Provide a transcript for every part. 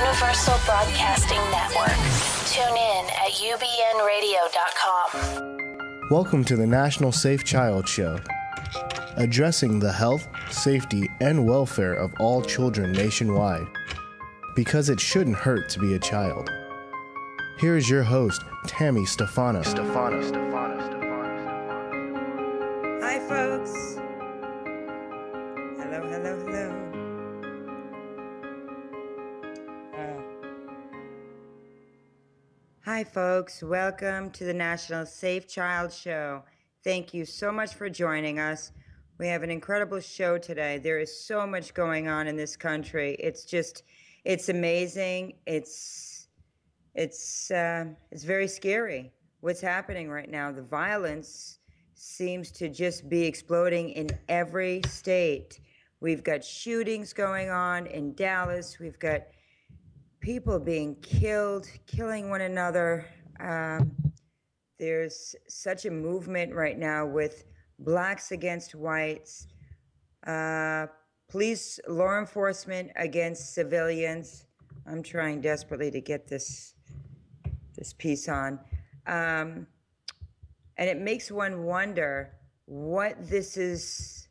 Universal Broadcasting Network. Tune in at ubnradio.com. Welcome to the National Safe Child Show, addressing the health, safety, and welfare of all children nationwide, because it shouldn't hurt to be a child. Here is your host, Tammi Stefano. Hi, folks. Hello. Hi, folks. Welcome to the National Safe Child Show. Thank you so much for joining us. We have an incredible show today. There is so much going on in this country. It's amazing. It's very scary what's happening right now. The violence seems to just be exploding in every state. We've got shootings going on in Dallas. We've got people being killed, killing one another. There's such a movement right now with blacks against whites, police, law enforcement against civilians. I'm trying desperately to get this piece on. And it makes one wonder what this is.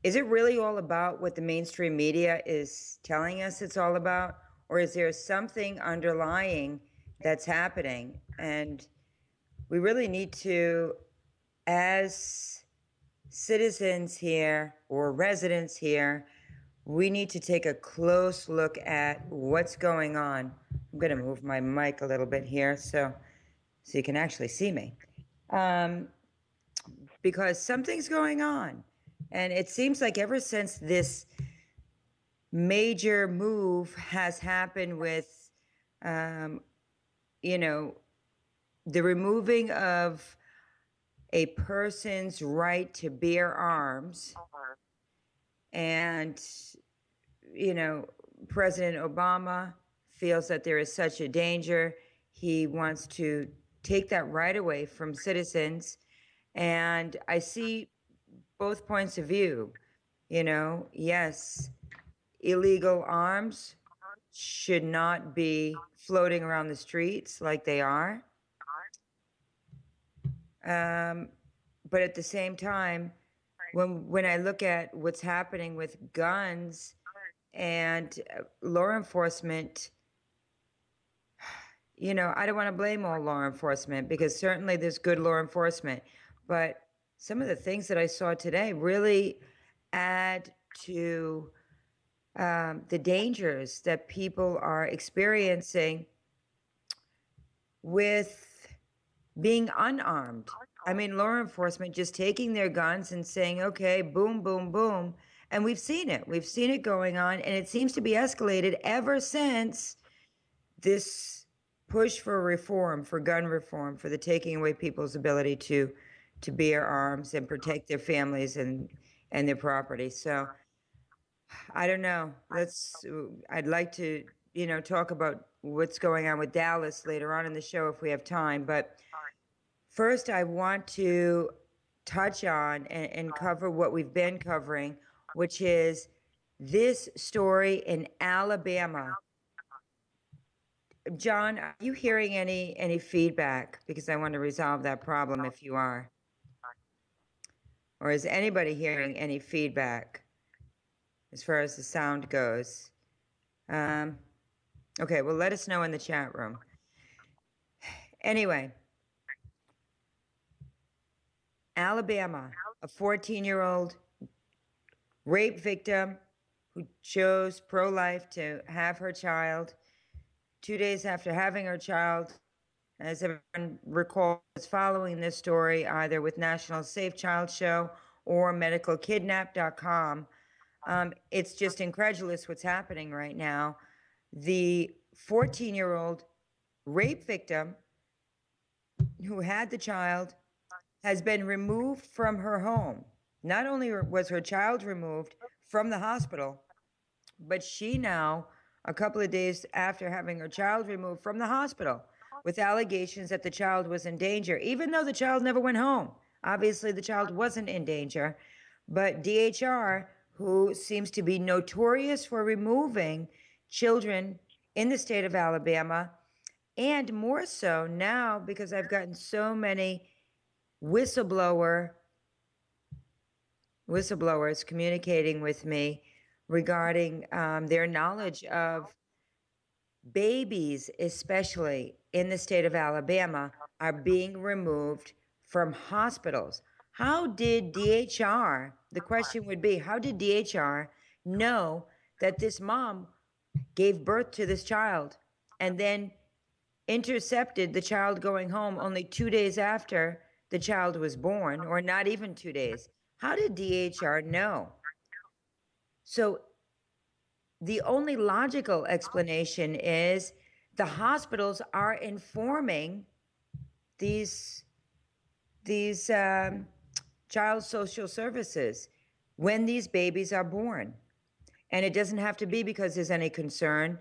Is it really all about what the mainstream media is telling us it's all about? Or is there something underlying that's happening? And we really need to, as citizens here or residents here, we need to take a close look at what's going on. I'm going to move my mic a little bit here so you can actually see me. Because something's going on. And it seems like ever since this major move has happened with, the removing of a person's right to bear arms. And, President Obama feels that there is such a danger. He wants to take that right away from citizens. And I see both points of view. Yes, illegal arms should not be floating around the streets like they are. But at the same time, when I look at what's happening with guns and law enforcement, I don't want to blame all law enforcement because certainly there's good law enforcement. But some of the things that I saw today really add to the dangers that people are experiencing with being unarmed. I mean, law enforcement just taking their guns and saying, okay, boom, boom, boom. And we've seen it. We've seen it going on. And it seems to be escalated ever since this push for reform, for gun reform, for the taking away people's ability to bear arms and protect their families and their property. So I don't know. I'd like to, talk about what's going on with Dallas later on in the show if we have time. But first, I want to touch on and cover what we've been covering, which is this story in Alabama. John, are you hearing any feedback? Because I want to resolve that problem if you are. Or is anybody hearing any feedback as far as the sound goes? Okay, well, let us know in the chat room. Anyway, Alabama, a 14-year-old rape victim who chose pro-life to have her child. 2 days after having her child, as everyone recalls, following this story either with National Safe Child Show or medicalkidnap.com, it's just incredulous what's happening right now. The 14-year-old rape victim who had the child has been removed from her home. Not only was her child removed from the hospital, but she now, a couple of days after having her child removed from the hospital with allegations that the child was in danger, even though the child never went home. Obviously, the child wasn't in danger, but DHR, who seems to be notorious for removing children in the state of Alabama, and more so now because I've gotten so many whistleblowers communicating with me regarding their knowledge of babies, especially in the state of Alabama, are being removed from hospitals. How did DHR, the question would be, how did DHR know that this mom gave birth to this child and then intercepted the child going home only 2 days after the child was born, or not even 2 days? How did DHR know? So the only logical explanation is the hospitals are informing these child social services when these babies are born. And it doesn't have to be because there's any concern.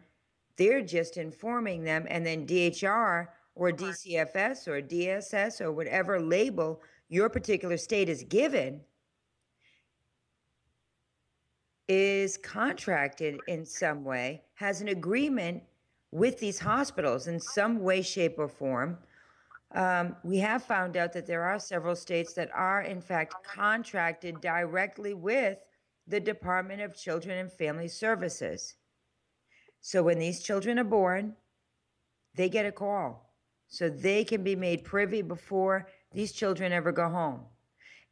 They're just informing them, and then DHR or DCFS or DSS or whatever label your particular state is given is contracted in some way, has an agreement with these hospitals in some way, shape, or form. We have found out that there are several states that are, in fact, contracted directly with the Department of Children and Family Services. So when these children are born, they get a call. So they can be made privy before these children ever go home.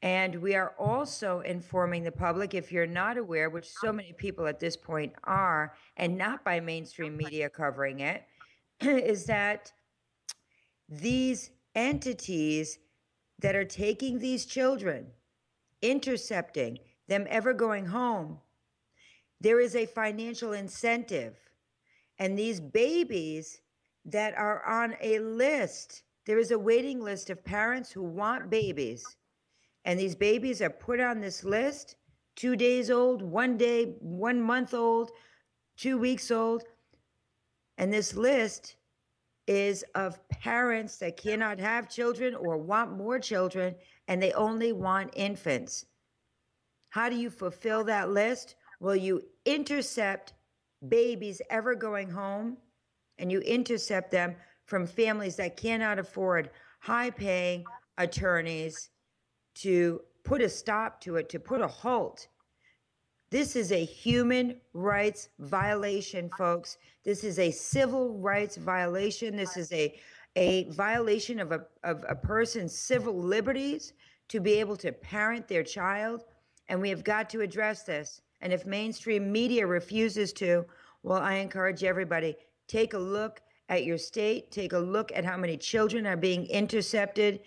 And we are also informing the public, if you're not aware, which so many people at this point are, and not by mainstream media covering it, is that these entities that are taking these children, intercepting them ever going home, there is a financial incentive. And these babies that are on a list, there is a waiting list of parents who want babies. And these babies are put on this list, 2 days old, 1 day, 1 month old, 2 weeks old. And this list is of parents that cannot have children or want more children, and they only want infants. How do you fulfill that list? Well, you intercept babies ever going home, and you intercept them from families that cannot afford high-paying attorneys to put a stop to it, to put a halt. This is a human rights violation, folks. This is a civil rights violation. This is a violation of a person's civil liberties to be able to parent their child. And we have got to address this. And if mainstream media refuses to, well, I encourage everybody, take a look at your state, take a look at how many children are being intercepted.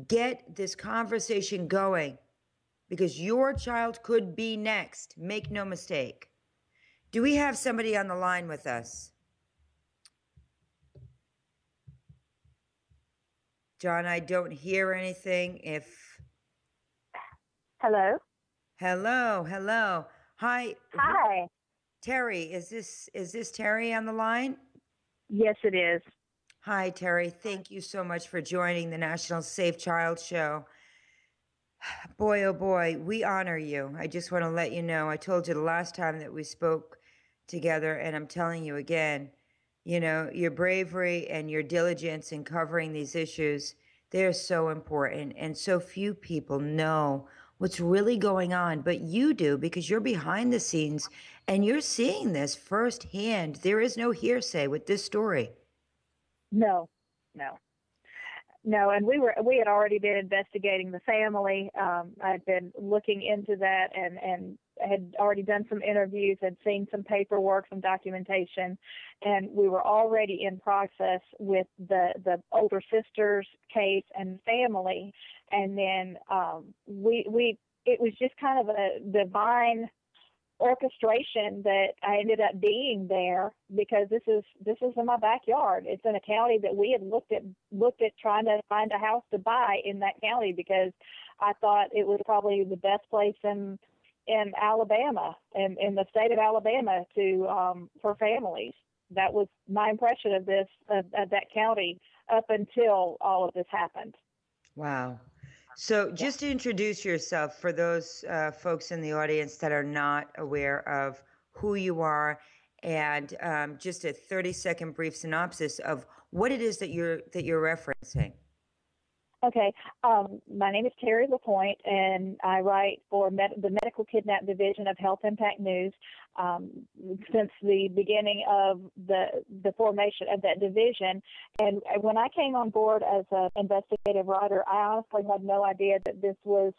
Get this conversation going, because your child could be next. Make no mistake. Do we have somebody on the line with us? John, I don't hear anything. Hello. Hello. Hi. Hi. Terri, is this Terri on the line? Yes, it is. Hi, Terri. Thank you so much for joining the National Safe Child Show. Boy, oh boy, we honor you. I just want to let you know, I told you the last time that we spoke together, and I'm telling you again, you know, your bravery and your diligence in covering these issues, they're so important. And so few people know what's really going on, but you do, because you're behind the scenes and you're seeing this firsthand. There is no hearsay with this story. No. And we had already been investigating the family. I'd been looking into that and had already done some interviews, had seen some paperwork, some documentation, and we were already in process with the older sister's case and family. And then it was just kind of a divine orchestration that I ended up being there, because this is in my backyard. It's in a county that we had looked at trying to find a house to buy in that county, because I thought it was probably the best place in Alabama, in the state of Alabama, to for families. That was my impression of that county up until all of this happened. Wow. So just to introduce yourself for those folks in the audience that are not aware of who you are and just a 30-second brief synopsis of what it is that you're referencing. Okay. My name is Terri LaPoint, and I write for the Medical Kidnap Division of Health Impact News. Since the beginning of the formation of that division. And when I came on board as an investigative writer, I honestly had no idea that this was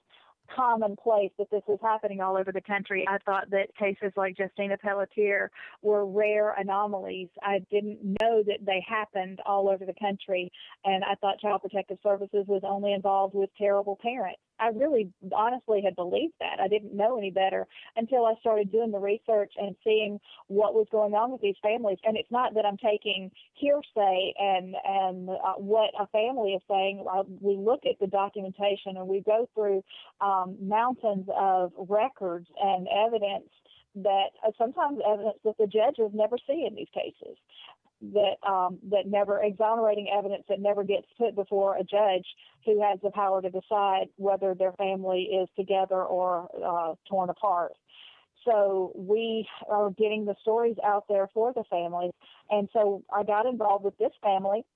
commonplace, that this is happening all over the country. I thought that cases like Justina Pelletier were rare anomalies. I didn't know that they happened all over the country, and I thought Child Protective Services was only involved with terrible parents. I really honestly had believed that. I didn't know any better until I started doing the research and seeing what was going on with these families. And it's not that I'm taking hearsay and what a family is saying. We look at the documentation and we go through mountains of records and evidence that sometimes evidence that the judges never see in these cases. That never, exonerating evidence that never gets put before a judge who has the power to decide whether their family is together or torn apart. So we are getting the stories out there for the families. And so I got involved with this family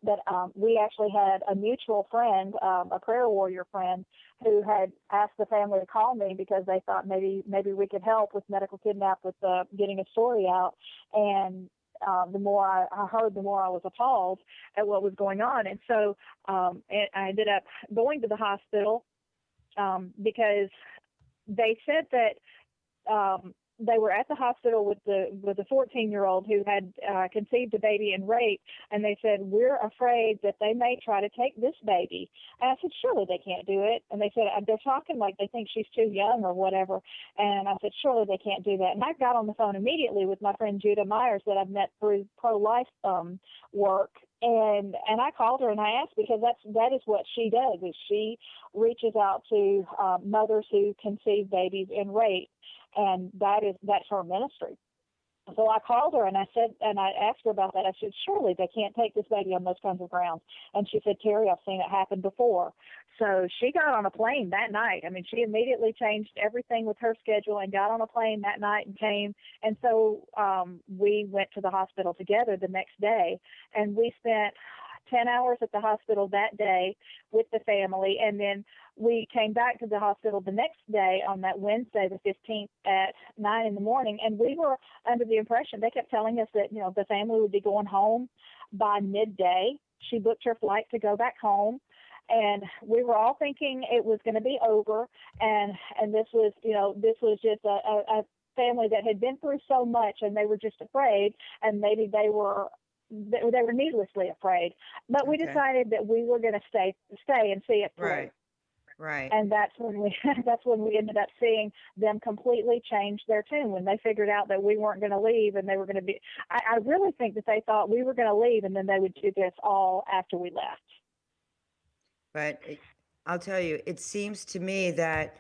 that we actually had a mutual friend, a prayer warrior friend, who had asked the family to call me because they thought maybe we could help with medical kidnap with getting a story out. And the more I heard, the more I was appalled at what was going on. And so I ended up going to the hospital because they said that they were at the hospital with a 14-year-old who had conceived a baby and raped, and they said, we're afraid that they may try to take this baby. And I said, surely they can't do it. And they said, they're talking like they think she's too young or whatever. And I said, surely they can't do that. And I got on the phone immediately with my friend Judah Myers that I've met through pro-life work. And I called her and I asked, because that is what she does, is she reaches out to mothers who conceive babies and rape. And that's her ministry. So I called her and I asked her about that. I said, surely they can't take this baby on those kinds of grounds. And she said, Terri, I've seen it happen before. So she got on a plane that night. I mean, she immediately changed everything with her schedule and got on a plane that night and came. And so we went to the hospital together the next day, and we spent 10 hours at the hospital that day with the family, and then we came back to the hospital the next day on that Wednesday, the 15th, at 9 in the morning, and we were under the impression, they kept telling us that, the family would be going home by midday. She booked her flight to go back home, and we were all thinking it was going to be over, and this was just a family that had been through so much, and they were just afraid, and maybe they were needlessly afraid. But we decided that we were going to stay and see it through. Right. And that's when we ended up seeing them completely change their tune, when they figured out that we weren't going to leave and they were going to be. I really think that they thought we were going to leave and then they would do this all after we left. But I'll tell you, it seems to me that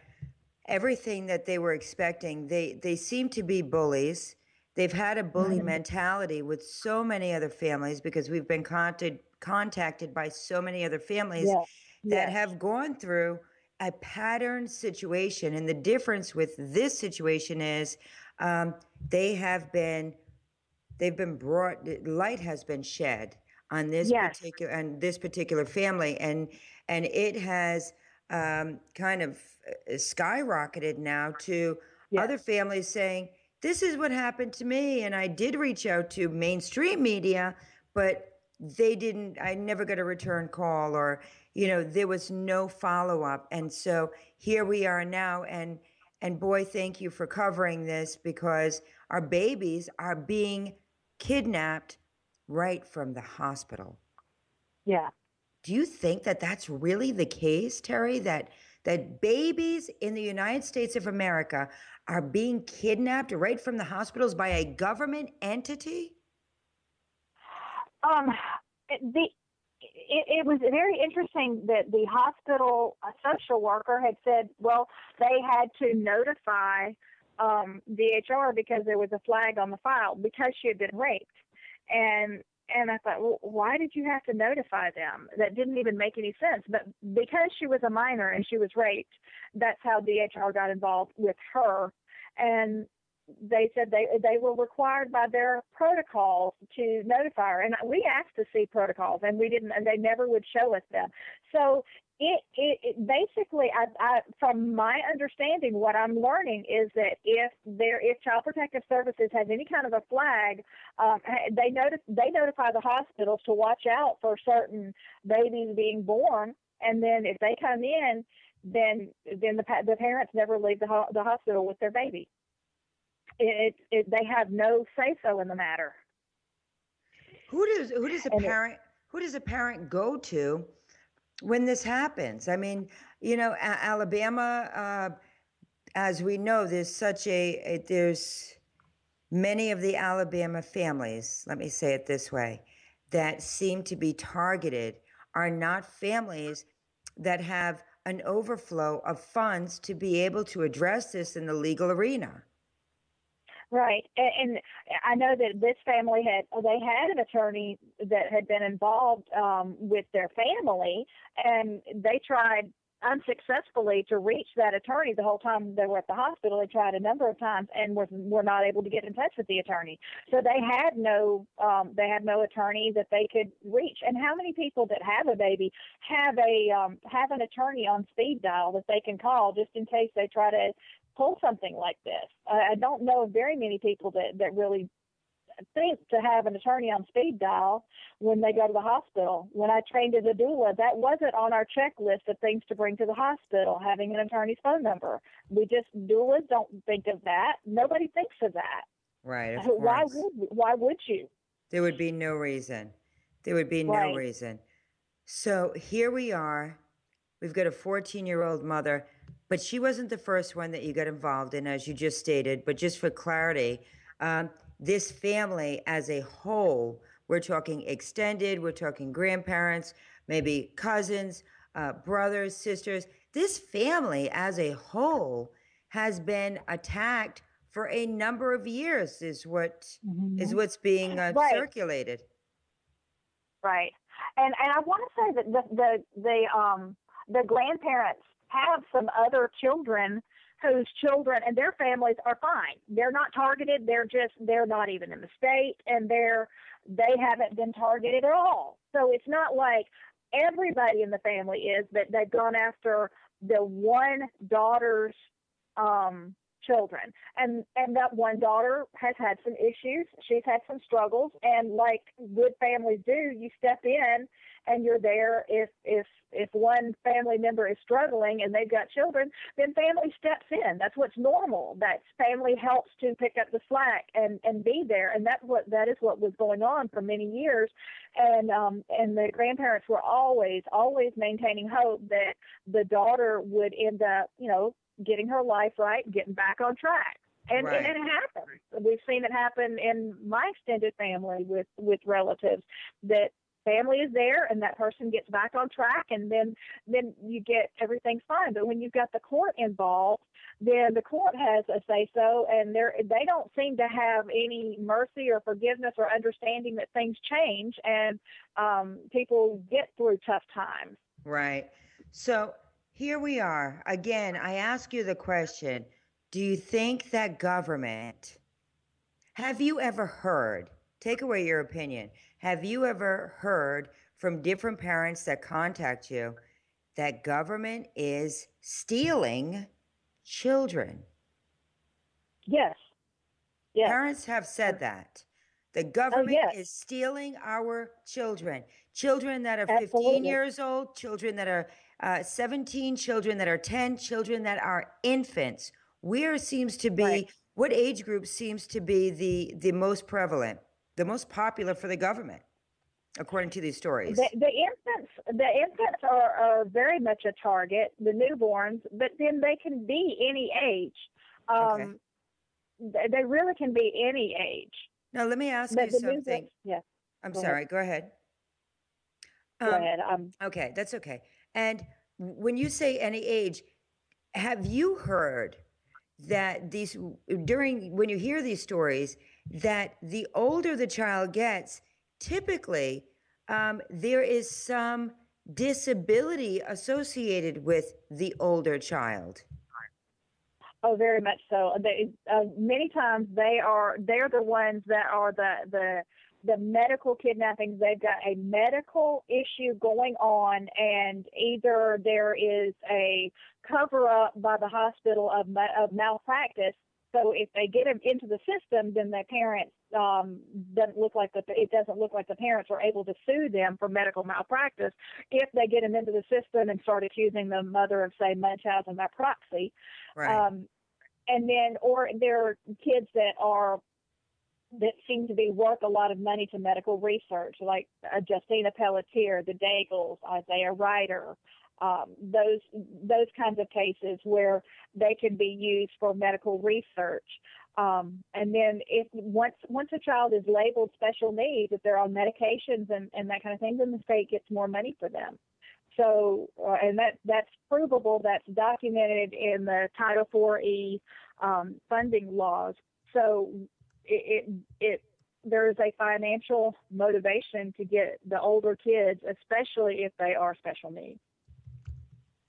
everything that they were expecting, they seem to be bullies. They've had a bully mentality with so many other families, because we've been contacted by so many other families that have gone through a pattern situation. And the difference with this situation is they've been brought, light has been shed on this particular family, and it has kind of skyrocketed now to other families saying, this is what happened to me. And I did reach out to mainstream media, but I never got a return call, or, there was no follow-up. And so here we are now. And boy, thank you for covering this, because our babies are being kidnapped right from the hospital. Yeah. Do you think that that's really the case, Terri, that babies in the United States of America are being kidnapped right from the hospitals by a government entity? It was very interesting that the hospital social worker had said, well, they had to notify DHR because there was a flag on the file because she had been raped. And I thought, well, why did you have to notify them? That didn't even make any sense. But because she was a minor and she was raped, that's how DHR got involved with her. And they said they were required by their protocols to notify her, and we asked to see protocols, and we didn't, and they never would show us them. So it basically, I from my understanding, what I'm learning is that if Child Protective Services has any kind of a flag, they notify the hospitals to watch out for certain babies being born, and then if they come in, then the parents never leave the hospital with their baby. They have no say-so in the matter. Who does a parent go to when this happens? I mean, Alabama, as we know, there's many of the Alabama families, let me say it this way, that seem to be targeted are not families that have an overflow of funds to be able to address this in the legal arena. Right, and I know that this family had an attorney that had been involved with their family, and they tried unsuccessfully to reach that attorney the whole time they were at the hospital. They tried a number of times and were not able to get in touch with the attorney. So they had no attorney that they could reach. And how many people that have a baby have an attorney on speed dial that they can call just in case they try to pull something like this? I don't know of very many people that really think to have an attorney on speed dial when they go to the hospital. When I trained as a doula, that wasn't on our checklist of things to bring to the hospital, having an attorney's phone number. Doulas don't think of that. Nobody thinks of that. Right, of course. Why would you? There would be no reason. There would be no reason. So here we are. We've got a 14-year-old mother, but she wasn't the first one that you got involved in, as you just stated. But just for clarity, this family as a whole, we're talking extended, we're talking grandparents, maybe cousins, brothers, sisters. This family as a whole has been attacked for a number of years, is what's being circulated. Right. And I want to say that the grandparents have some other children whose children and their families are fine. They're not targeted. They're not even in the state, and they haven't been targeted at all. So it's not like everybody in the family is, but they've gone after the one daughter's children. And that one daughter has had some issues. She's had some struggles, and like good families do, you step in and you're there. If one family member is struggling and they've got children, then family steps in. That's what's normal. That family helps to pick up the slack and be there. And that is what was going on for many years. And the grandparents were always maintaining hope that the daughter would end up, getting her life right, getting back on track. And it happens. We've seen it happen in my extended family with relatives, that family is there and that person gets back on track, and then you get everything's fine. But when you've got the court involved, then the court has a say-so, and they don't seem to have any mercy or forgiveness or understanding that things change, and people get through tough times. Right. So here we are. Again, I ask you the question, do you think that government, have you ever heard, take away your opinion, have you ever heard from different parents that contact you that government is stealing children? Yes. Parents have said that. The government is stealing our children. Children that are 15 years old, children that are 17, children that are 10, children that are infants. What age group seems to be the most prevalent, the most popular for the government, according to these stories? The infants are very much a target, the newborns, but then they can be any age. They really can be any age. Now, let me ask you something. I'm sorry. Go ahead. Go ahead. Okay, that's okay. And when you say any age, have you heard that when you hear these stories, that the older the child gets, typically there is some disability associated with the older child? Oh, very much so. They, many times they're the ones that are the medical kidnappings. They've got a medical issue going on, and either there is a cover up by the hospital of malpractice. So if they get them into the system, then the parents doesn't look like the parents are able to sue them for medical malpractice if they get them into the system and start accusing the mother of, say, Munchausen by proxy. Right. And then, or there are kids that seem to be worth a lot of money to medical research, like Justina Pelletier, the Daigles, Isaiah Ryder, those kinds of cases where they can be used for medical research. And then once a child is labeled special needs, if they're on medications and that kind of thing, then the state gets more money for them. So, and that's provable. That's documented in the Title IV-E funding laws. So there is a financial motivation to get the older kids, especially if they are special needs.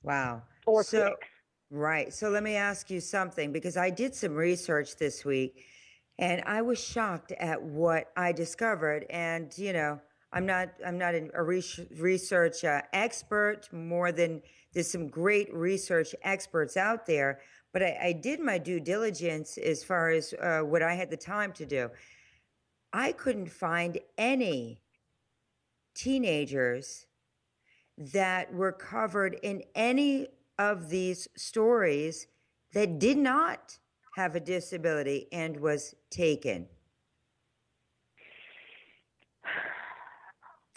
Wow. Or so, sick. Right. So let me ask you something, because I did some research this week and I was shocked at what I discovered. And, you know, I'm not a research expert, more than there's some great research experts out there. But I did my due diligence as far as what I had the time to do. I couldn't find any teenagers that were covered in any of these stories that did not have a disability and was taken.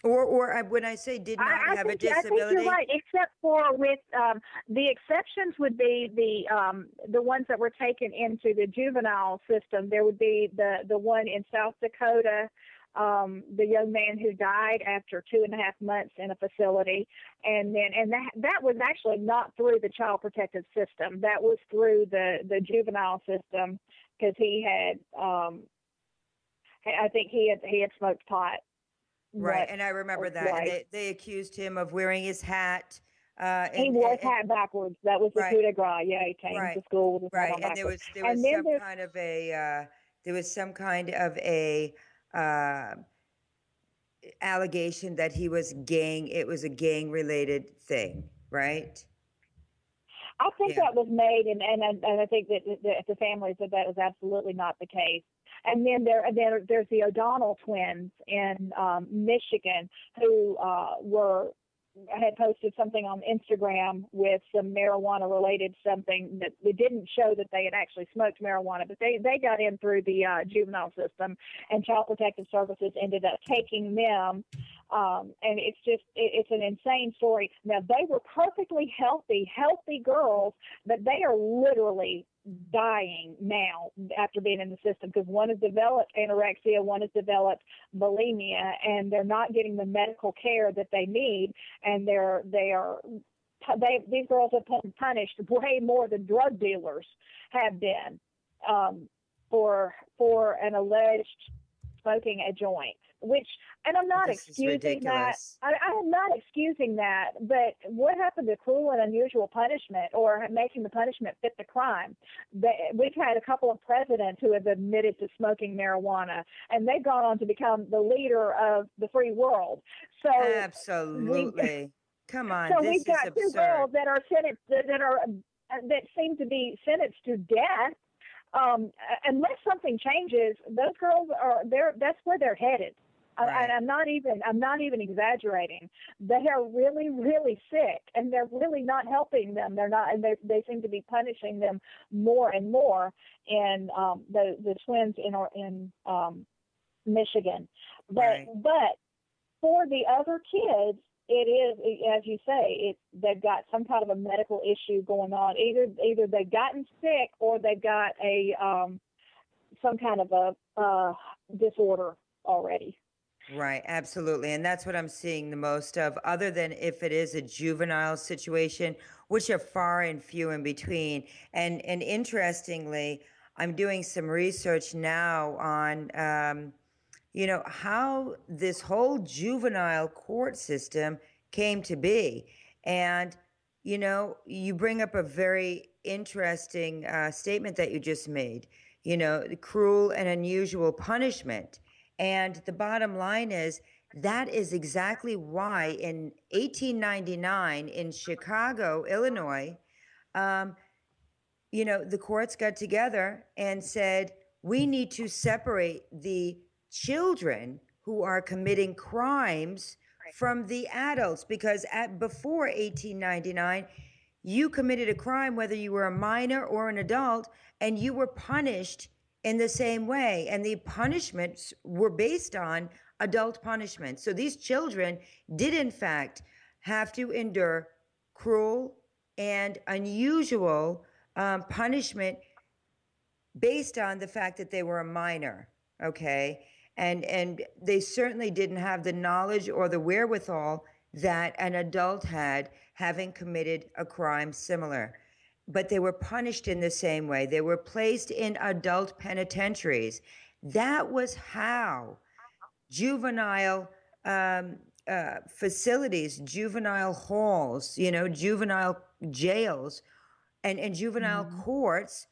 Or when I say did not have a disability, I think you're right. Except for with the exceptions would be the ones that were taken into the juvenile system. There would be the one in South Dakota, the young man who died after 2.5 months in a facility, and that was actually not through the child protective system. That was through the juvenile system, because he had I think he had smoked pot. Right, and I remember that. Right. And they accused him of wearing his hat. He wore his hat backwards. That was the coup de grace. Yeah, he came to school with his hat on backwards. And there was some kind of a allegation that he was gang. It was a gang-related thing, right? I think that was made, and I think that the family said that was absolutely not the case. And then there's the O'Donnell Twins in Michigan who had posted something on Instagram with some marijuana related something that it didn't show that they had actually smoked marijuana, but they got in through the juvenile system, and Child Protective Services ended up taking them. And it's an insane story. Now, they were perfectly healthy girls, but they are literally dying now after being in the system, because one has developed anorexia, one has developed bulimia, and they're not getting the medical care that they need, and these girls have been punished way more than drug dealers have been for an alleged smoking a joint. And I'm not excusing that. I'm not excusing that, but what happened to cruel and unusual punishment, or making the punishment fit the crime? We've had a couple of presidents who have admitted to smoking marijuana, and they've gone on to become the leader of the free world. So absolutely, come on. So this we've got is two absurd. girls that are sentenced that seem to be sentenced to death. Unless something changes, those girls that's where they're headed. Right. And I'm not even exaggerating. They are really, really sick, and they're really not helping them. They're not, and they seem to be punishing them more and more in the twins in Michigan. But for the other kids, it is, as you say, they've got some kind of a medical issue going on. Either they've gotten sick, or they've got some kind of a disorder already. Right, absolutely. And that's what I'm seeing the most of, other than if it is a juvenile situation, which are far and few in between. And interestingly, I'm doing some research now on, how this whole juvenile court system came to be. And, you bring up a very interesting statement that you just made. You know, cruel and unusual punishment. And the bottom line is that is exactly why in 1899 in Chicago, Illinois, you know, the courts got together and said, we need to separate the children who are committing crimes from the adults, because before 1899, you committed a crime whether you were a minor or an adult, and you were punished in the same way. And the punishments were based on adult punishment. So these children did, in fact, have to endure cruel and unusual punishment based on the fact that they were a minor, okay? And they certainly didn't have the knowledge or the wherewithal that an adult had, having committed a crime similar. But they were punished in the same way. They were placed in adult penitentiaries. That was how juvenile facilities, juvenile halls, you know, juvenile jails, and juvenile courts,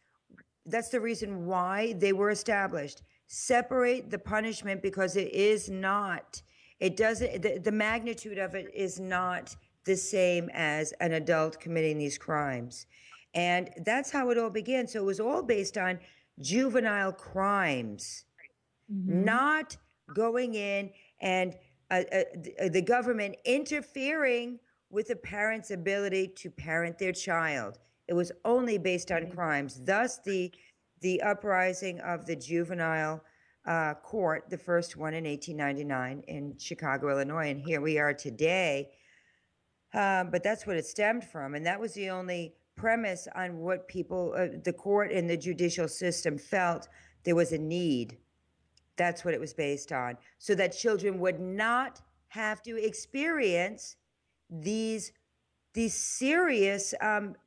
that's the reason why they were established. Separate the punishment, because it is not, it doesn't, the magnitude of it is not the same as an adult committing these crimes. And that's how it all began. So it was all based on juvenile crimes, not going in and the government interfering with the parent's ability to parent their child. It was only based on crimes. Thus, the uprising of the juvenile court, the first one in 1899 in Chicago, Illinois, and here we are today. But that's what it stemmed from, and that was the only premise on what people, the court and the judicial system felt there was a need. That's what it was based on, so that children would not have to experience these serious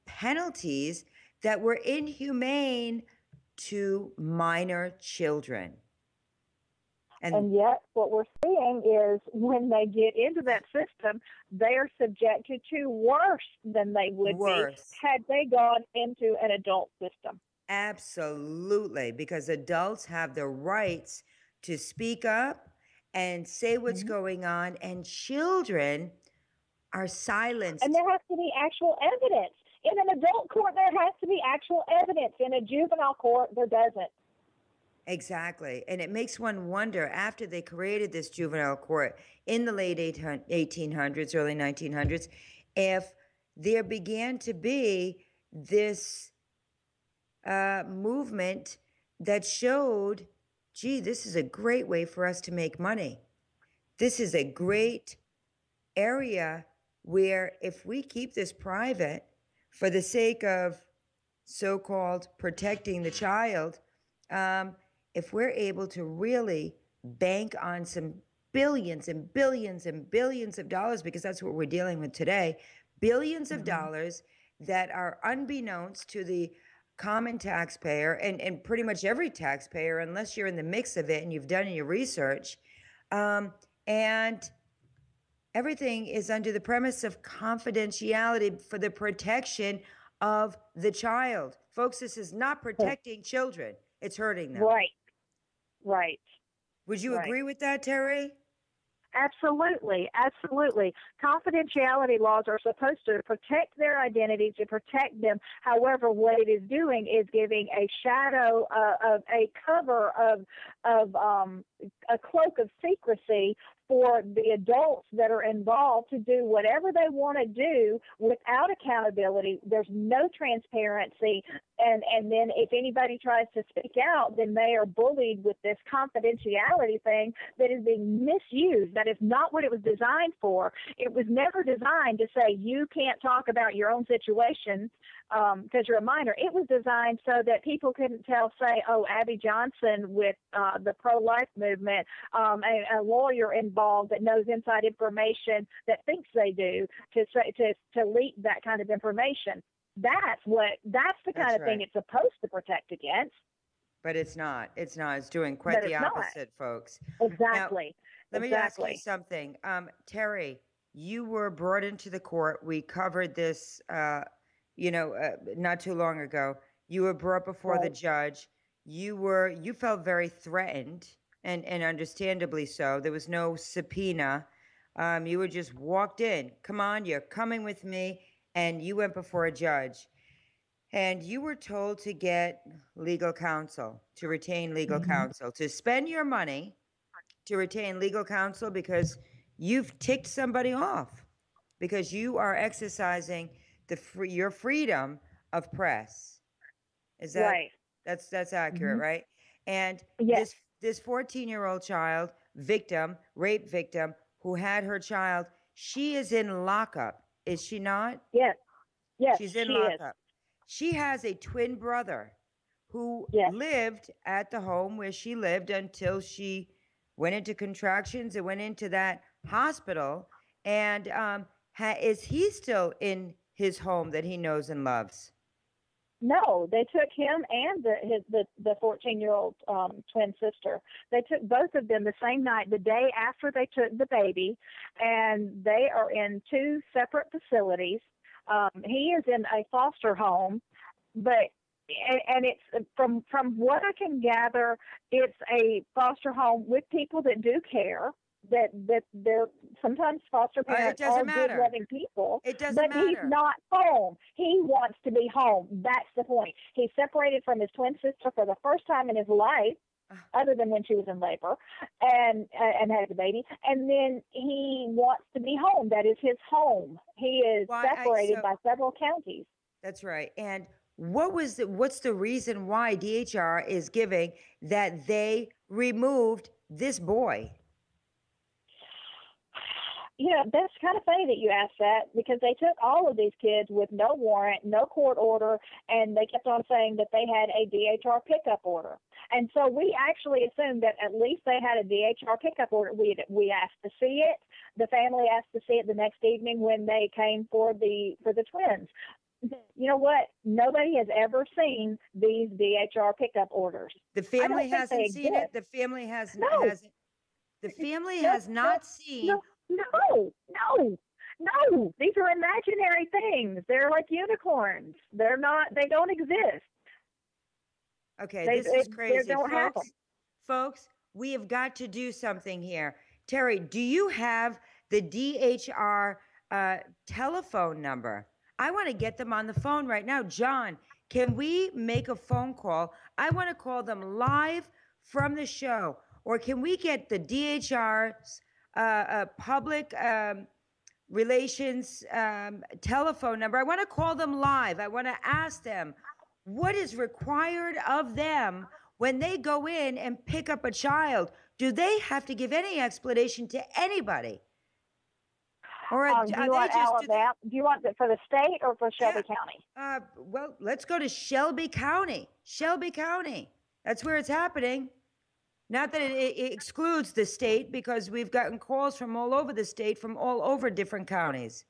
penalties that were inhumane to minor children. And yet what we're seeing is when they get into that system, they are subjected to worse than they would be had they gone into an adult system. Absolutely, because adults have the rights to speak up and say what's going on, and children are silenced. And there has to be actual evidence. In an adult court, there has to be actual evidence. In a juvenile court, there doesn't. Exactly. And it makes one wonder, after they created this juvenile court in the late 1800s, early 1900s, if there began to be this movement that showed, gee, this is a great way for us to make money. This is a great area where if we keep this private for the sake of so-called protecting the child, if we're able to really bank on some billions and billions and billions of dollars, because that's what we're dealing with today, billions of dollars that are unbeknownst to the common taxpayer and pretty much every taxpayer, unless you're in the mix of it and you've done your research, and everything is under the premise of confidentiality for the protection of the child. Folks, this is not protecting children. It's hurting them. Right. Would you agree with that, Terri? Absolutely. Confidentiality laws are supposed to protect their identity, to protect them. However, what it is doing is giving a shadow of a cover of a cloak of secrecy for the adults that are involved to do whatever they want to do without accountability. There's no transparency. And then if anybody tries to speak out, then they are bullied with this confidentiality thing that is being misused. That is not what it was designed for. It was never designed to say you can't talk about your own situation because you're a minor. It was designed so that people couldn't say, oh, Abby Johnson with the pro-life movement, a lawyer involved that knows inside information that thinks they do, to leak that kind of information. That's the kind of thing it's supposed to protect against. But it's not. It's doing quite the opposite, folks. Exactly. Now, let me ask you something. Terri, you were brought into the court. We covered this not too long ago. You were brought before the Right. judge. You felt very threatened, and understandably so. There was no subpoena. You were just walked in. Come on, you're coming with me, and you went before a judge. And you were told to get legal counsel, to retain legal counsel, to spend your money to retain legal counsel because you've ticked somebody off, because you are exercising your freedom of press. Is that Right. that's accurate, Hmm. right? And Yes. this 14-year-old child victim, rape victim, who had her child, she is in lockup, is she not? Yes. Yes, She's in she is. lockup. She has a twin brother who Yes. lived at the home where she lived until she went into contractions and went into that hospital. And is he still in his home that he knows and loves? No, they took him and the 14-year-old twin sister. They took both of them the same night, the day after they took the baby, and they are in two separate facilities. He is in a foster home, but and it's from what I can gather, it's a foster home with people that do care. That they're sometimes foster It parents doesn't are good, matter. loving people, It doesn't but he's matter. not home. He wants to be home. That's the point. He's separated from his twin sister for the first time in his life, other than when she was in labor, and had the baby. And then he wants to be home. That is his home. He is separated by several counties. That's right. And what's the reason why DHR is giving that they removed this boy? That's kind of funny that you asked that, because they took all of these kids with no warrant, no court order, and they kept on saying that they had a DHR pickup order. And so we actually assumed that at least they had a DHR pickup order. We asked to see it. The family asked to see it the next evening when they came for the twins. You know what? Nobody has ever seen these DHR pickup orders. The family hasn't they seen exist. it. The family has No. hasn't. The family No, has not seen. No. These are imaginary things. They're like unicorns. They're not. They don't exist. Okay, this is crazy, they don't happen. Folks, we have got to do something here. Terry, do you have the DHR telephone number? I want to get them on the phone right now. John, can we make a phone call? I want to call them live from the show. Or can we get the DHR's public relations telephone number? I want to call them live. I want to ask them what is required of them when they go in and pick up a child. Do they have to give any explanation to anybody? Or do you want Alabama? Do you want it for the state or for Shelby County? Well, let's go to Shelby County. Shelby County. That's where it's happening. Not that it excludes the state, because we've gotten calls from all over the state, from all over different counties.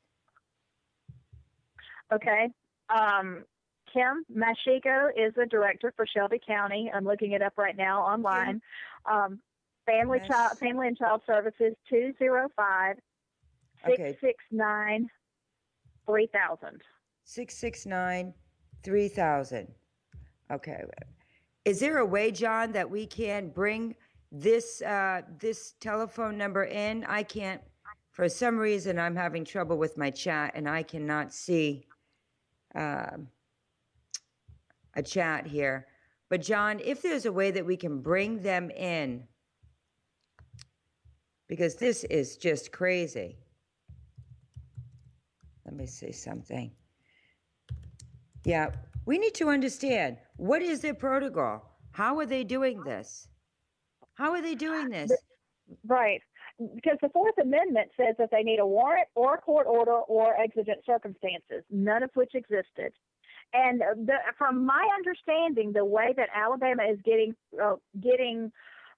Okay. Kim Mashiko is the director for Shelby County. I'm looking it up right now online. Family and Child Services 205 669 3000. 669 3000. Okay. Is there a way, John, that we can bring this telephone number in? I can't, for some reason, I'm having trouble with my chat, and I cannot see a chat here. But John, if there's a way that we can bring them in, because this is just crazy. Let me say something. Yeah, we need to understand, what is their protocol? How are they doing this? How are they doing this? Right. Because the Fourth Amendment says that they need a warrant or a court order or exigent circumstances, none of which existed. And from my understanding, the way that Alabama is getting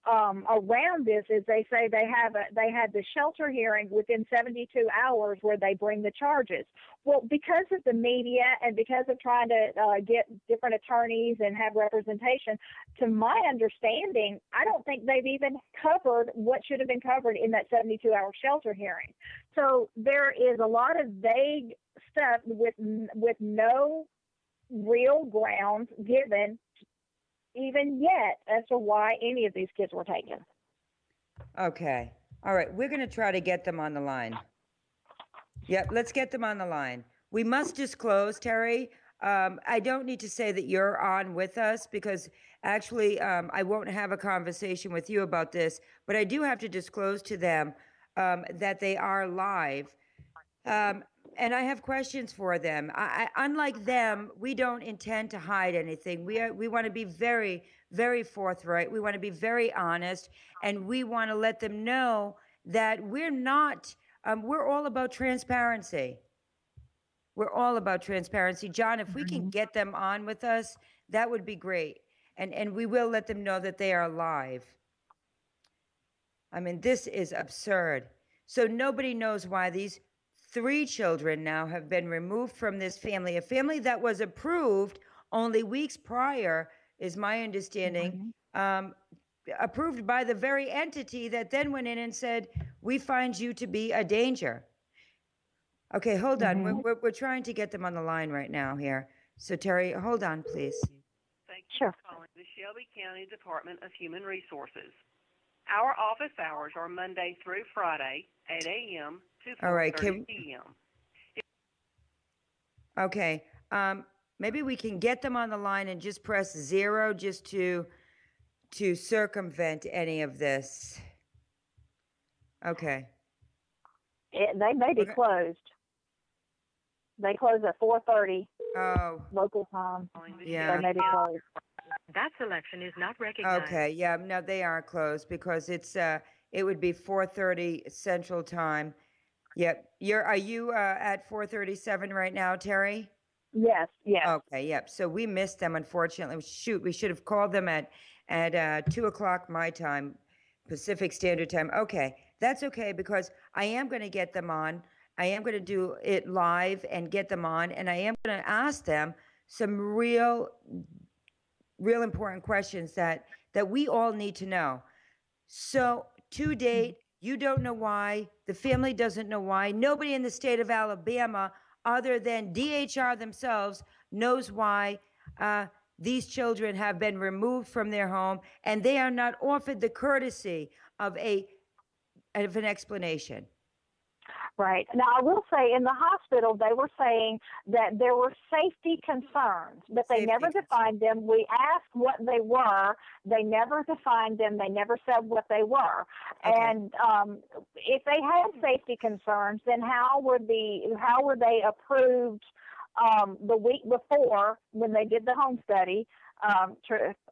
around this is they say they had the shelter hearing within 72 hours where they bring the charges. Well, because of the media and because of trying to get different attorneys and have representation, to my understanding, I don't think they've even covered what should have been covered in that 72-hour shelter hearing. So there is a lot of vague stuff with no real grounds given even yet as to why any of these kids were taken. Okay. All right. We're going to try to get them on the line. Yep. Let's get them on the line. We must disclose, Terri. I don't need to say that you're on with us because actually I won't have a conversation with you about this, but I do have to disclose to them that they are live. And I have questions for them. Unlike them, we don't intend to hide anything. We want to be very, very forthright. We want to be very honest, and we want to let them know that we're not. We're all about transparency. We're all about transparency. John, if we can get them on with us, that would be great. And we will let them know that they are live. I mean, this is absurd. So nobody knows why these 3 children now have been removed from this family, a family that was approved only weeks prior, is my understanding, approved by the very entity that then went in and said, we find you to be a danger. Okay, hold on. We're trying to get them on the line right now here. So Terri, hold on, please. Thank you for calling the Shelby County Department of Human Resources. Our office hours are Monday through Friday, 8 a.m. to 4:30 p.m. Okay. Maybe we can get them on the line and just press 0 just to circumvent any of this. Okay. They may be closed. They close at 4:30 local time. Yeah. They may be closed. That selection is not recognized. Okay, yeah, no, they are closed because it's it would be 4:30 Central Time. Yep. Are you at 4:37 right now, Terri? Yes, yes. Okay, yep. So we missed them, unfortunately. Shoot, we should have called them at 2 o'clock my time, Pacific Standard Time. Okay, that's okay because I am going to get them on. I am going to do it live and get them on, and I am going to ask them some real important questions that we all need to know. So to date, you don't know why, the family doesn't know why, nobody in the state of Alabama other than DHR themselves knows why these children have been removed from their home and they are not offered the courtesy of an explanation. Right. Now, I will say in the hospital, they were saying that there were safety concerns, but they never defined them. We asked what they were. They never defined them. They never said what they were. Okay. And if they had safety concerns, then how were they approved the week before when they did the home study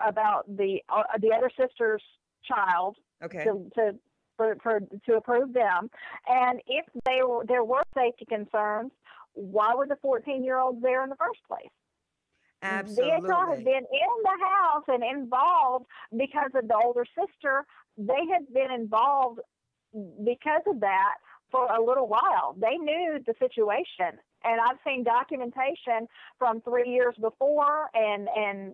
about the other sister's child? Okay. To approve them, and if there were safety concerns, why were the 14-year-olds there in the first place? Absolutely. DHR has been in the house and involved because of the older sister. They had been involved because of that for a little while. They knew the situation, and I've seen documentation from 3 years before and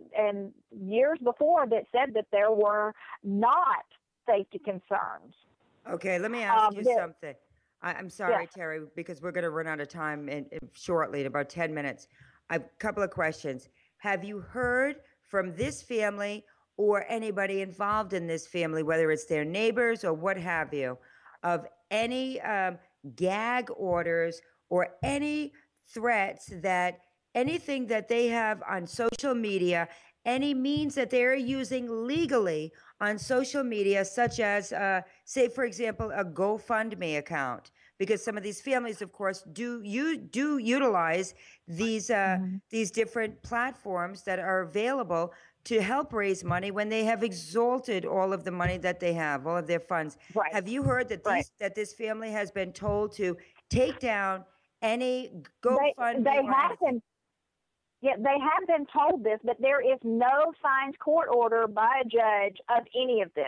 years before that said that there were not safety concerns. Okay, let me ask you something. I'm sorry, yeah. Terri, because we're going to run out of time shortly, in about 10 minutes. I have a couple of questions. Have you heard from this family or anybody involved in this family, whether it's their neighbors or what have you, of any gag orders or any threats that anything that they have on social media, any means that they're using legally on social media, such as, say, for example, a GoFundMe account, because some of these families, of course, do utilize these different platforms that are available to help raise money when they have exhausted all of the money that they have, all of their funds. Right. Have you heard that that this family has been told to take down any GoFundMe? They have been. Yeah, they have been told this, but there is no signed court order by a judge of any of this.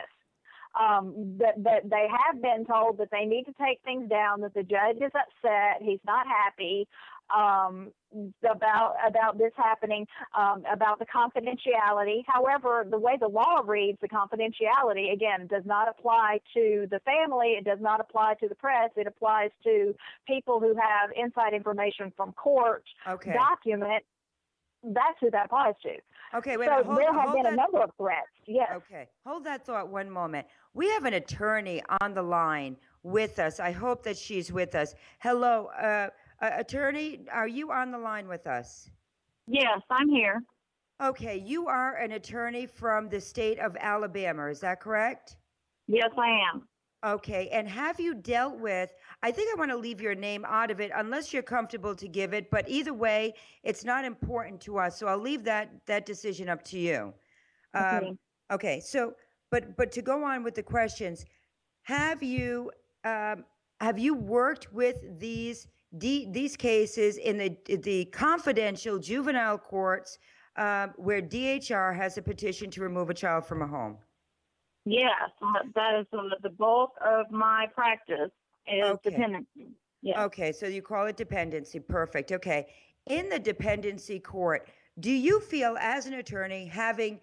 that they have been told that they need to take things down, that the judge is upset, he's not happy about this happening, about the confidentiality. However, the way the law reads, the confidentiality, again, does not apply to the family. It does not apply to the press. It applies to people who have inside information from court document. That's who that applies to. Okay, wait, so there have been a number of threats. Yes. Okay, hold that thought one moment. We have an attorney on the line with us. I hope that she's with us. Hello, attorney, are you on the line with us? Yes, I'm here. Okay, you are an attorney from the state of Alabama, is that correct? Yes, I am. Okay, and have you dealt with, I think I want to leave your name out of it unless you're comfortable to give it, but either way, it's not important to us, so I'll leave that decision up to you. Okay, so, but to go on with the questions, have you worked with these cases in the confidential juvenile courts where DHR has a petition to remove a child from a home? Yes, that is the bulk of my practice is dependency. Yes. Okay, so you call it dependency. Perfect. Okay. In the dependency court, do you feel as an attorney, having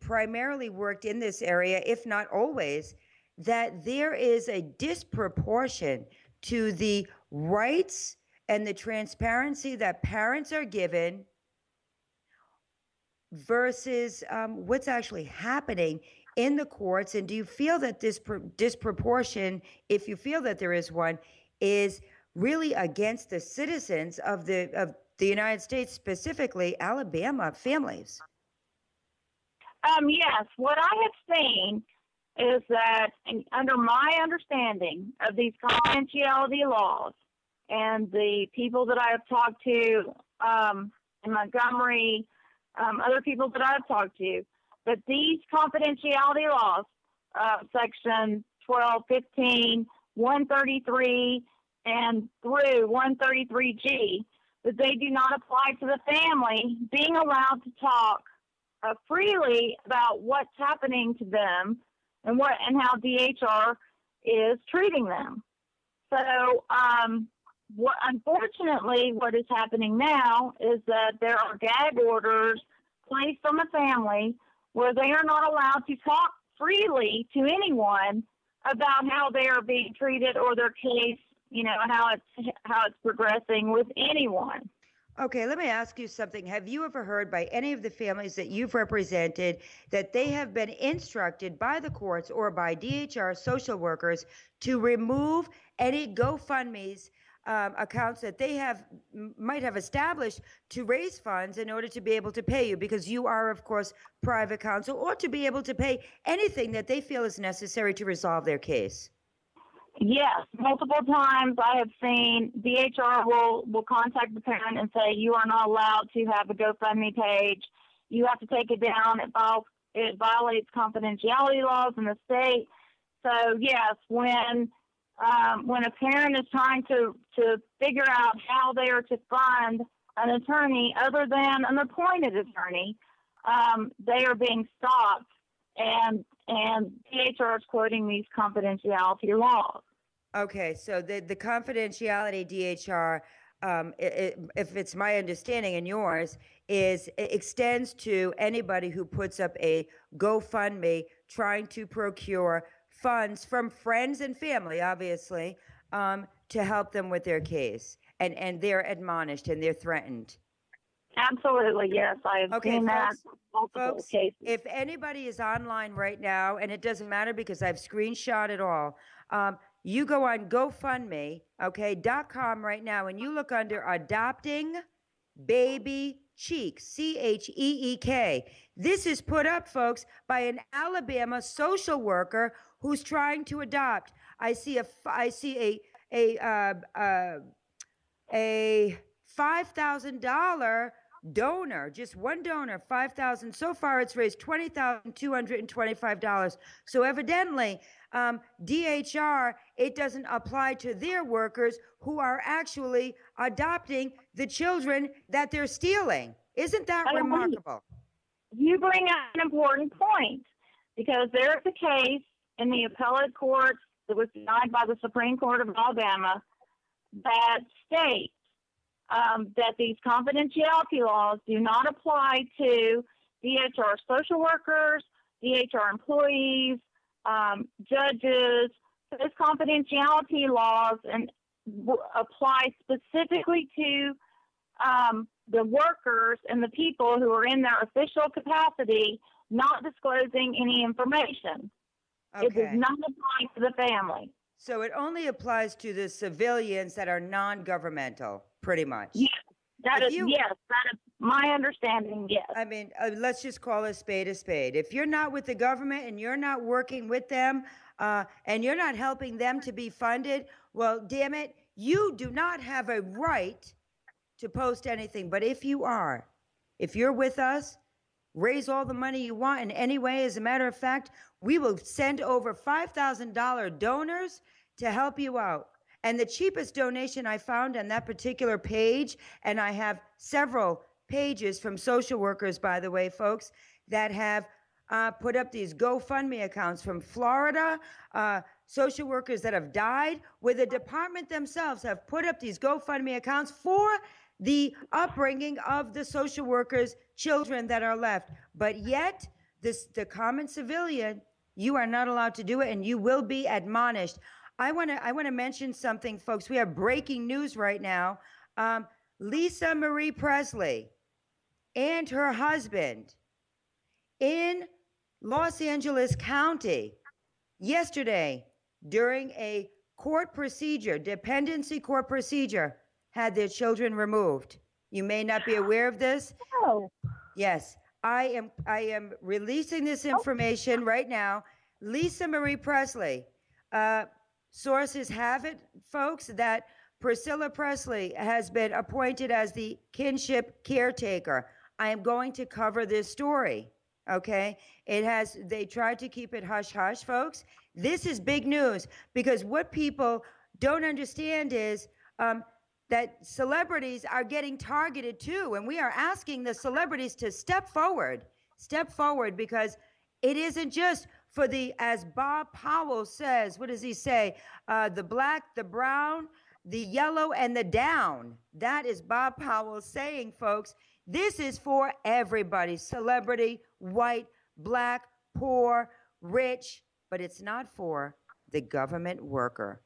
primarily worked in this area, if not always, that there is a disproportion to the rights and the transparency that parents are given versus what's actually happening in the courts? And do you feel that this disproportion, if you feel that there is one, is really against the citizens of the United States, specifically Alabama families? Yes, what I have seen is that under my understanding of these confidentiality laws and the people that I have talked to in Montgomery, other people that I've talked to, that these confidentiality laws, section 12, 15, 133, and through 133G, that they do not apply to the family being allowed to talk freely about what's happening to them and how DHR is treating them. So, unfortunately, what is happening now is that there are gag orders placed on the family where they are not allowed to talk freely to anyone about how they are being treated or their case, how it's progressing with anyone. Okay, let me ask you something. Have you ever heard by any of the families that you've represented that they have been instructed by the courts or by DHR social workers to remove any GoFundMe's accounts that they might have established to raise funds in order to be able to pay you, because you are, of course, private counsel, or to be able to pay anything that they feel is necessary to resolve their case? Yes, multiple times I have seen DHR will contact the parent and say, you are not allowed to have a GoFundMe page. You have to take it down. It violates confidentiality laws in the state. So yes, when a parent is trying to figure out how they are to fund an attorney other than an appointed attorney, they are being stopped, and DHR is quoting these confidentiality laws. Okay, so the confidentiality DHR, if it's my understanding and yours, extends to anybody who puts up a GoFundMe trying to procure funds from friends and family, obviously, to help them with their case. And they're admonished and they're threatened. Absolutely, yes. I have seen that multiple cases. If anybody is online right now, and it doesn't matter because I've screenshot it all, you go on GoFundMe, .com right now, and you look under Adopting Baby Cheek, CHEEK. This is put up, folks, by an Alabama social worker who's trying to adopt. I see a $5,000 donor, just one donor, $5,000. So far, it's raised $20,225. So evidently, DHR, it doesn't apply to their workers who are actually adopting the children that they're stealing. Isn't that remarkable? You bring up an important point. because there's a case in the appellate court that was denied by the Supreme Court of Alabama that states that these confidentiality laws do not apply to DHR social workers, DHR employees, judges. Those confidentiality laws apply specifically to the workers and the people who are in their official capacity not disclosing any information. Okay. It does not apply to the family. So it only applies to the civilians that are non-governmental, pretty much. Yes, that is my understanding, yes. I mean, let's just call a spade a spade. If you're not with the government and you're not working with them and you're not helping them to be funded, well, damn it, you do not have a right to post anything. But if you are, if you're with us, raise all the money you want in any way. As a matter of fact, we will send over $5,000 donors to help you out. And the cheapest donation I found on that particular page, and I have several pages from social workers, by the way, folks, that have put up these GoFundMe accounts from Florida, social workers that have died, where the department themselves have put up these GoFundMe accounts for the upbringing of the social workers' children that are left. But yet, the common civilian, you are not allowed to do it, and you will be admonished. I want to mention something, folks. We have breaking news right now. Lisa Marie Presley and her husband in Los Angeles County yesterday, during a court procedure, dependency court procedure, had their children removed. You may not be aware of this. Oh. Yes, I am releasing this information right now. Lisa Marie Presley, sources have it, folks, that Priscilla Presley has been appointed as the kinship caretaker. I am going to cover this story, okay? They tried to keep it hush-hush, folks. This is big news, because what people don't understand is that celebrities are getting targeted too, and we are asking the celebrities to step forward, because it isn't just for the, as Bob Powell says, what does he say? The black, the brown, the yellow, and the down. That is Bob Powell saying, folks, this is for everybody, celebrity, white, black, poor, rich, but it's not for the government worker.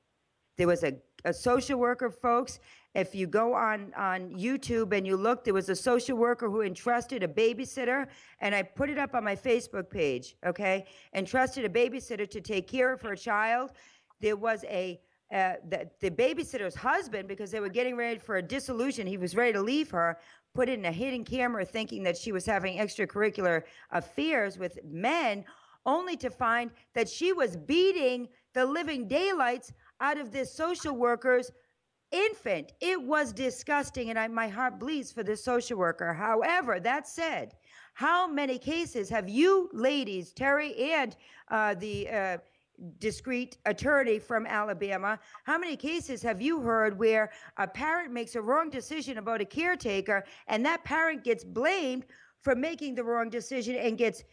There was a social worker, folks. If you go on YouTube and you look, there was a social worker who entrusted a babysitter, and I put it up on my Facebook page, okay? Entrusted a babysitter to take care of her child. There was the babysitter's husband, because they were getting ready for a dissolution, he was ready to leave her, put in a hidden camera thinking that she was having extracurricular affairs with men, only to find that she was beating the living daylights out of this social worker's infant. It was disgusting, and my heart bleeds for this social worker. However, that said, how many cases have you ladies, Terri and the discreet attorney from Alabama, how many cases have you heard where a parent makes a wrong decision about a caretaker, and that parent gets blamed for making the wrong decision and gets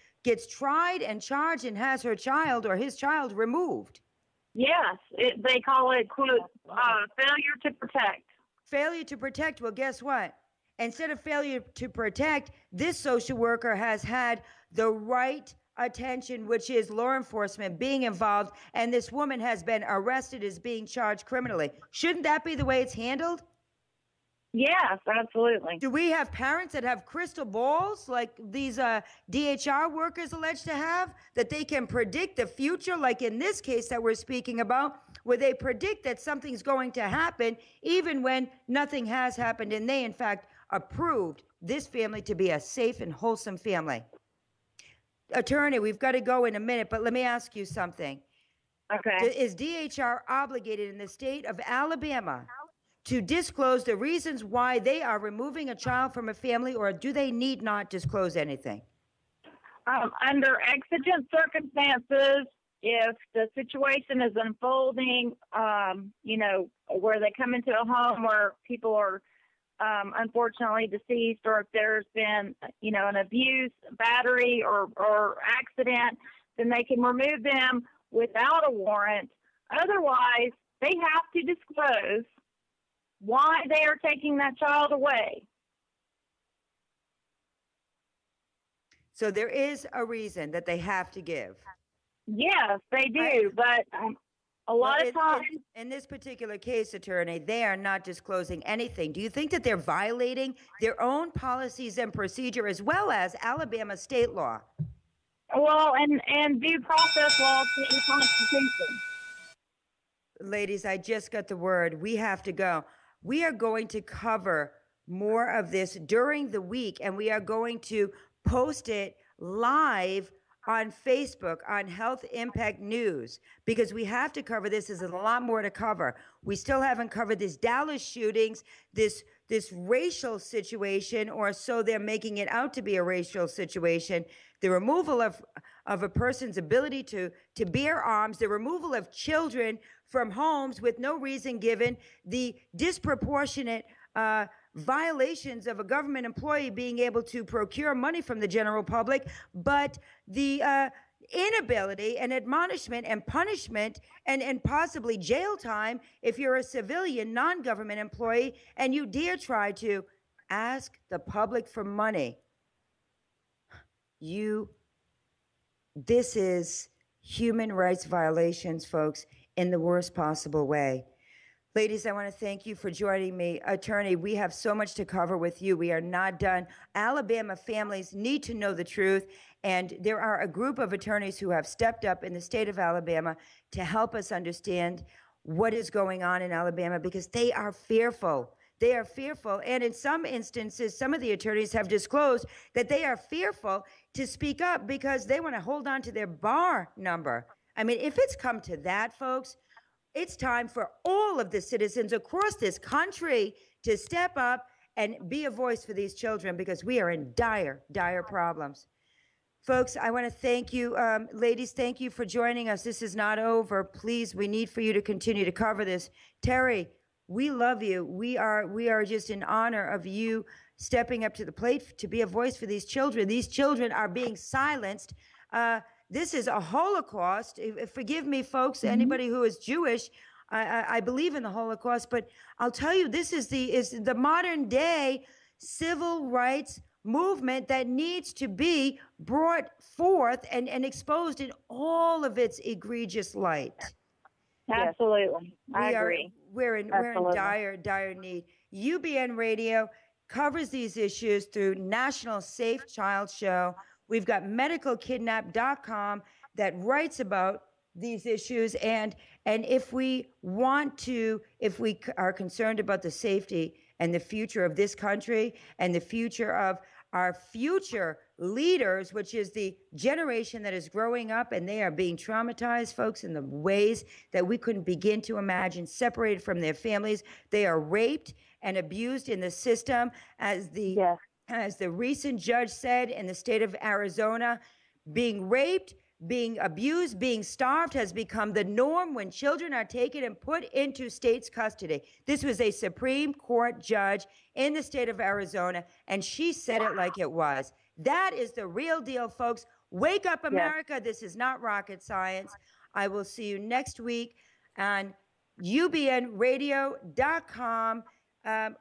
tried and charged and has her child or his child removed? Yes, they call it, quote, failure to protect. Failure to protect. Well, guess what? Instead of failure to protect, this social worker has had the right attention, which is law enforcement being involved, and this woman has been arrested as being charged criminally. Shouldn't that be the way it's handled? Yes, absolutely. Do we have parents that have crystal balls like these DHR workers alleged to have, that they can predict the future, like in this case that we're speaking about, where they predict that something's going to happen even when nothing has happened, and they, in fact, approved this family to be a safe and wholesome family? Attorney, we've got to go in a minute, but let me ask you something. Okay. Is DHR obligated in the state of Alabama to disclose the reasons why they are removing a child from a family, or do they need not disclose anything? Under exigent circumstances, if the situation is unfolding, where they come into a home where people are unfortunately deceased, or if there's been, an abuse, battery, or accident, then they can remove them without a warrant. Otherwise, they have to disclose why they are taking that child away. So there is a reason that they have to give. Yes, they do, but a lot of times... In this particular case, attorney, they are not disclosing anything. Do you think that they're violating their own policies and procedure as well as Alabama state law? Well, and due process law to the Constitution. Ladies, I just got the word. We have to go. We are going to cover more of this during the week, and we are going to post it live on Facebook on Health Impact News, because we have to cover this. There's a lot more to cover. We still haven't covered this Dallas shootings, this racial situation, or so they're making it out to be a racial situation, the removal of a person's ability to bear arms, the removal of children from homes with no reason given, the disproportionate violations of a government employee being able to procure money from the general public, but the inability and admonishment and punishment and possibly jail time if you're a civilian non-government employee and you dare try to ask the public for money. This is human rights violations, folks, in the worst possible way. Ladies, I want to thank you for joining me. Attorney, we have so much to cover with you. We are not done. Alabama families need to know the truth, and there are a group of attorneys who have stepped up in the state of Alabama to help us understand what is going on in Alabama, because they are fearful. They are fearful, and in some instances, some of the attorneys have disclosed that they are fearful to speak up because they want to hold on to their bar number. I mean, if it's come to that, folks, it's time for all of the citizens across this country to step up and be a voice for these children, because we are in dire, dire problems. Folks, I want to thank you. Ladies, thank you for joining us. This is not over. Please, we need for you to continue to cover this. Terri, we love you. We are just in honor of you stepping up to the plate to be a voice for these children. These children are being silenced. This is a Holocaust. Forgive me, folks, anybody who is Jewish, I believe in the Holocaust, but I'll tell you, this is the modern day civil rights movement that needs to be brought forth and exposed in all of its egregious light. Absolutely. I agree. We're in dire need. UBN Radio covers these issues through National Safe Child Show. We've got medicalkidnap.com that writes about these issues. And if we are concerned about the safety and the future of this country and the future of our future leaders, which is the generation that is growing up, and they are being traumatized, folks, in the ways that we couldn't begin to imagine, separated from their families. They are raped and abused in the system, as the recent judge said in the state of Arizona. Being raped, being abused, being starved has become the norm when children are taken and put into state's custody. This was a Supreme Court judge in the state of Arizona, and she said it like it was. That is the real deal, folks. Wake up, America. Yes. This is not rocket science. I will see you next week on ubnradio.com.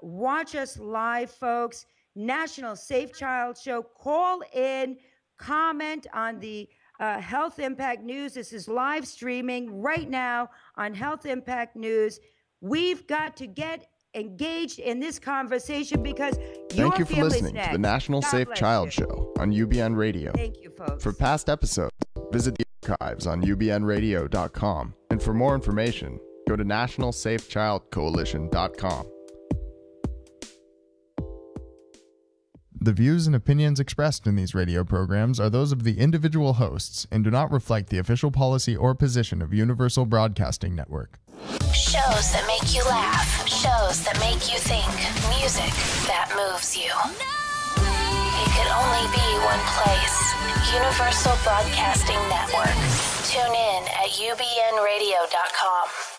Watch us live, folks. National Safe Child Show. Call in, comment on the Health Impact News. This is live streaming right now on Health Impact News. We've got to get engaged in this conversation because Thank you for listening to the National Safe Child Show on UBN Radio. Thank you, folks. For past episodes, visit the archives on ubnradio.com. And for more information, go to nationalsafechildcoalition.com. The views and opinions expressed in these radio programs are those of the individual hosts and do not reflect the official policy or position of Universal Broadcasting Network. Shows that make you laugh. Shows that make you think. Music that moves you. It could only be one place. Universal Broadcasting Network. Tune in at ubnradio.com.